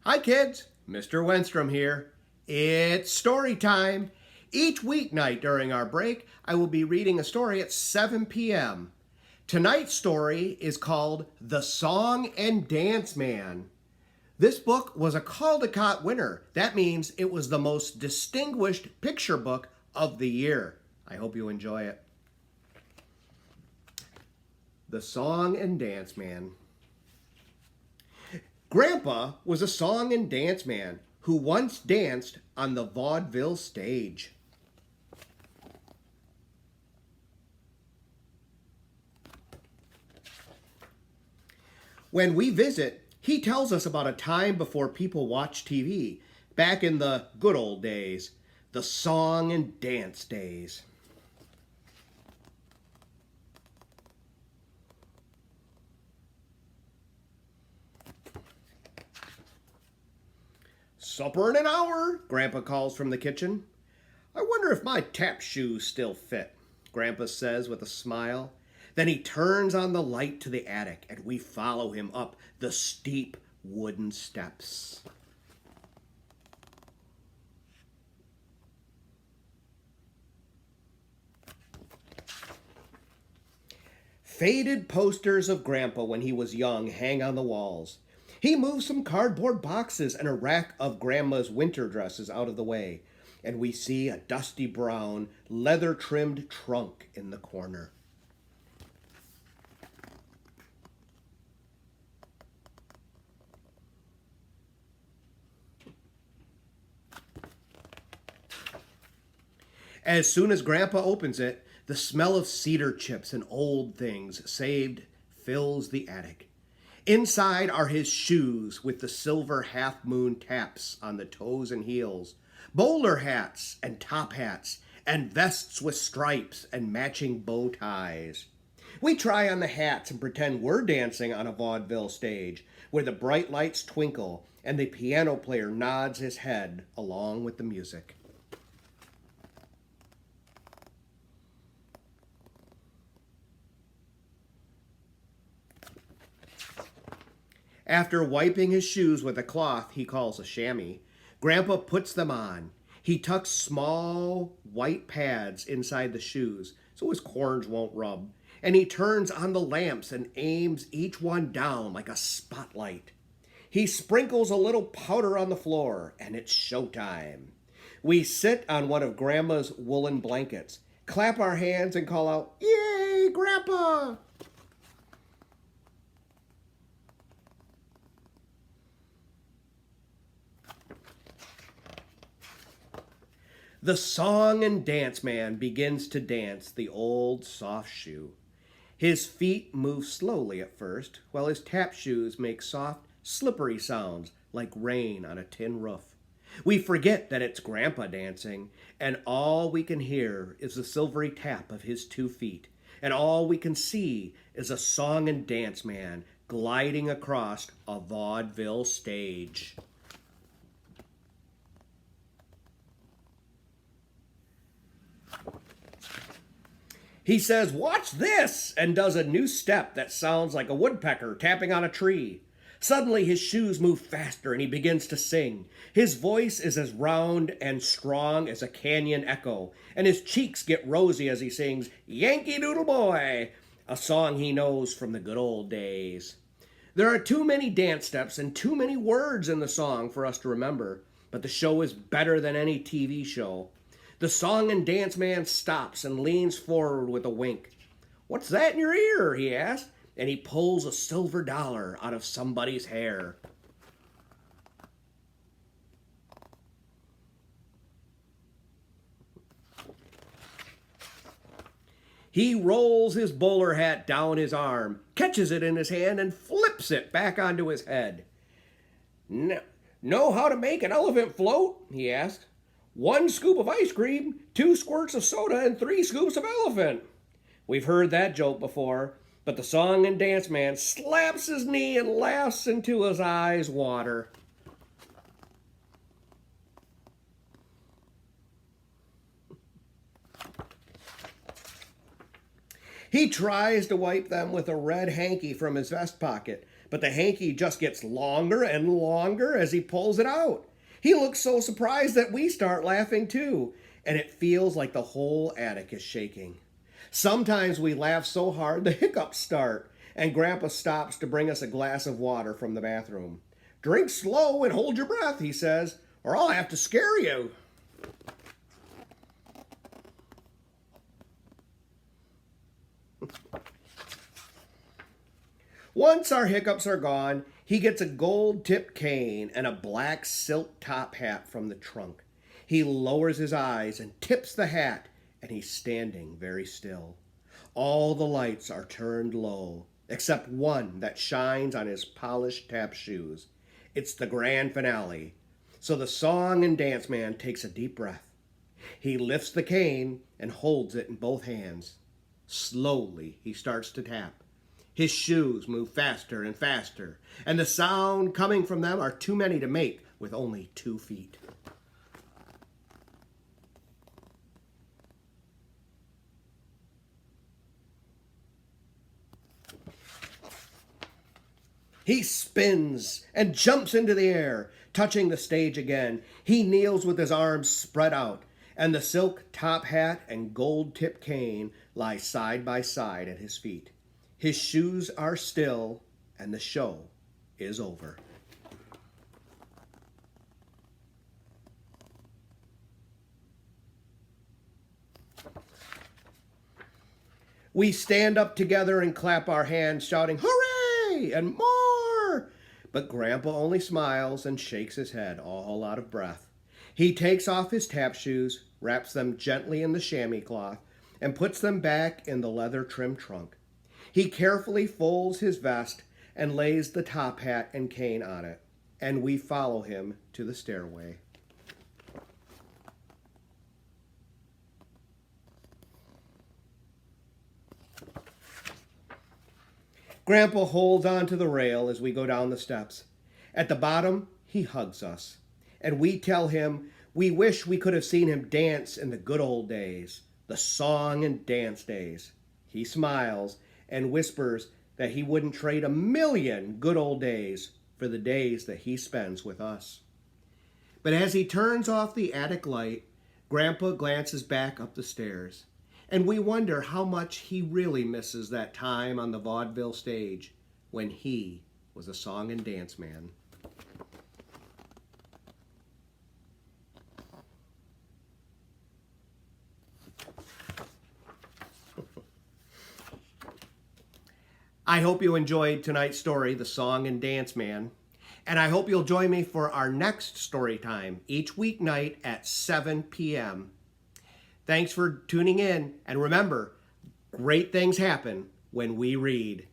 Hi kids, Mr. Wenstrom here. It's story time. Each weeknight during our break, I will be reading a story at 7 p.m. Tonight's story is called The Song and Dance Man. This book was a Caldecott winner. That means it was the most distinguished picture book of the year. I hope you enjoy it. The Song and Dance Man. Grandpa was a song and dance man who once danced on the vaudeville stage. When we visit, he tells us about a time before people watched TV, back in the good old days, the song and dance days. Supper in an hour, Grandpa calls from the kitchen. I wonder if my tap shoes still fit, Grandpa says with a smile. Then he turns on the light to the attic, and we follow him up the steep wooden steps. Faded posters of Grandpa when he was young hang on the walls. He moves some cardboard boxes and a rack of Grandma's winter dresses out of the way, and we see a dusty brown, leather-trimmed trunk in the corner. As soon as Grandpa opens it, the smell of cedar chips and old things saved fills the attic. Inside are his shoes with the silver half-moon taps on the toes and heels, bowler hats and top hats, and vests with stripes and matching bow ties. We try on the hats and pretend we're dancing on a vaudeville stage where the bright lights twinkle and the piano player nods his head along with the music. After wiping his shoes with a cloth he calls a chamois, Grandpa puts them on. He tucks small white pads inside the shoes so his corns won't rub, and he turns on the lamps and aims each one down like a spotlight. He sprinkles a little powder on the floor, and it's showtime. We sit on one of Grandma's woolen blankets, clap our hands, and call out, "Yay, Grandpa!" The song and dance man begins to dance the old soft shoe. His feet move slowly at first, while his tap shoes make soft, slippery sounds like rain on a tin roof. We forget that it's Grandpa dancing, and all we can hear is the silvery tap of his 2 feet, and all we can see is a song and dance man gliding across a vaudeville stage. He says, "Watch this," and does a new step that sounds like a woodpecker tapping on a tree. Suddenly his shoes move faster and he begins to sing. His voice is as round and strong as a canyon echo, and his cheeks get rosy as he sings "Yankee Doodle Boy," a song he knows from the good old days. There are too many dance steps and too many words in the song for us to remember, but the show is better than any TV show. The song and dance man stops and leans forward with a wink. "What's that in your ear?" he asks, and he pulls a silver dollar out of somebody's hair. He rolls his bowler hat down his arm, catches it in his hand, and flips it back onto his head. Know how to make an elephant float?" he asks. "1 scoop of ice cream, 2 squirts of soda, and 3 scoops of elephant." We've heard that joke before, but the song and dance man slaps his knee and laughs until his eyes water. He tries to wipe them with a red hanky from his vest pocket, but the hanky just gets longer and longer as he pulls it out. He looks so surprised that we start laughing too, and it feels like the whole attic is shaking. Sometimes we laugh so hard the hiccups start, and Grandpa stops to bring us a glass of water from the bathroom. "Drink slow and hold your breath," he says, "or I'll have to scare you." Once our hiccups are gone, he gets a gold-tipped cane and a black silk top hat from the trunk. He lowers his eyes and tips the hat, and he's standing very still. All the lights are turned low, except one that shines on his polished tap shoes. It's the grand finale. So the song and dance man takes a deep breath. He lifts the cane and holds it in both hands. Slowly, he starts to tap. His shoes move faster and faster, and the sound coming from them are too many to make with only 2 feet. He spins and jumps into the air, touching the stage again. He kneels with his arms spread out, and the silk top hat and gold-tipped cane lie side by side at his feet. His shoes are still, and the show is over. We stand up together and clap our hands, shouting, "Hooray!" and "More!" But Grandpa only smiles and shakes his head, all out of breath. He takes off his tap shoes, wraps them gently in the chamois cloth, and puts them back in the leather-trimmed trunk. He carefully folds his vest and lays the top hat and cane on it, and we follow him to the stairway. Grandpa holds onto the rail as we go down the steps. At the bottom, he hugs us, and we tell him we wish we could have seen him dance in the good old days, the song and dance days. He smiles and whispers that he wouldn't trade 1,000,000 good old days for the days that he spends with us. But as he turns off the attic light, Grandpa glances back up the stairs, and we wonder how much he really misses that time on the vaudeville stage when he was a song and dance man. I hope you enjoyed tonight's story, The Song and Dance Man. And I hope you'll join me for our next story time each weeknight at 7 p.m. Thanks for tuning in. And remember, great things happen when we read.